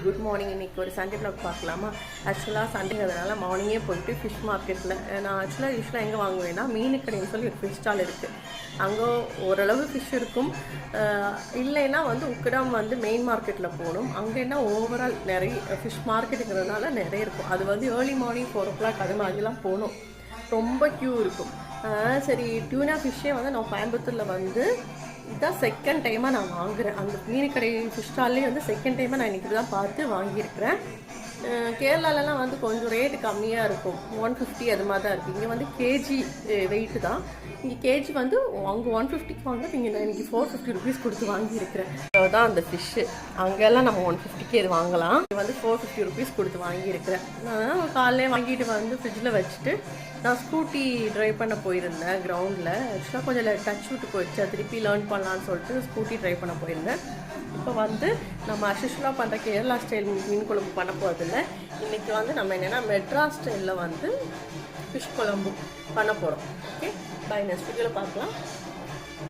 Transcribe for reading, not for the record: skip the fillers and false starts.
Good morning. இன்றைக்கி ஒரு Sunday vlog பார்க்கலாமா? ஆக்சுவலாக சண்டேங்கிறதுனால மார்னிங்கே போயிட்டு ஃபிஷ் மார்க்கெட்டில் நான் யூஸ்வலாக எங்கே வாங்குவேன்னா மீன் கடைன்னு சொல்லி ஒரு ஃபிஷ் ஸ்டால் இருக்குது. அங்கே ஓரளவு ஃபிஷ் இருக்கும். இல்லைன்னா உக்கடம் மெயின் மார்க்கெட்டில் போகணும். அங்கே என்ன ஓவரால் நிறைய ஃபிஷ் மார்க்கெட்டுங்கிறதுனால நிறைய இருக்கும். அது ஏர்லி மார்னிங் 4 o'clock அது மாதிரிலாம் போகணும். ரொம்ப க்யூ இருக்கும். சரி, டியூனா ஃபிஷ்ஷே நான் கோயம்புத்தூரில் இதுதான் செகண்ட் டைமாக நான் வாங்குகிறேன். அந்த மீன் கடை ஃபிஷ் ஸ்டால்லே செகண்ட் டைமாக நான் இன்றைக்கி தான் பார்த்து வாங்கியிருக்கிறேன். கேரளாலலாம் கொஞ்சம் ரேட்டு கம்மியாக இருக்கும். 150 அது மாதிரி தான் இருக்குது. இங்கே கேஜி வெயிட்டு தான். இங்கே கேஜி அங்கே 150க்கு வாங்குறது, இங்கே நான் இன்றைக்கி 450 rupees கொடுத்து வாங்கியிருக்கிறேன். அதுதான் அந்த ஃபிஷ்ஷு. அங்கெல்லாம் நம்ம 150க்கு இது வாங்கலாம். இது 450 rupees கொடுத்து வாங்கியிருக்கிறேன். நான் காலையிலே வாங்கிட்டு ஃப்ரிட்ஜில் வச்சுட்டு நான் ஸ்கூட்டி ட்ரைவ் பண்ண போயிருந்தேன் கிரவுண்டில். ஆக்சுவலாக கொஞ்சம் டச் விட்டு போயிடுச்சு. திருப்பி லேர்ன் பண்ணலான்னு சொல்லிட்டு ஸ்கூட்டி ட்ரைவ் பண்ண போயிருந்தேன். இப்போ நம்ம அஷுஷுவலாக பண்ணுற கேரளா ஸ்டைல் மீன் குழம்பு பண்ண போகிறதில்ல. இன்றைக்கி நம்ம என்னென்னா மெட்ராஸ் ஸ்டைலில் ஃபிஷ் குழம்பு பண்ண போகிறோம். Okay, by. நெக்ஸ்ட் வீடியோவில் பார்க்கலாம்.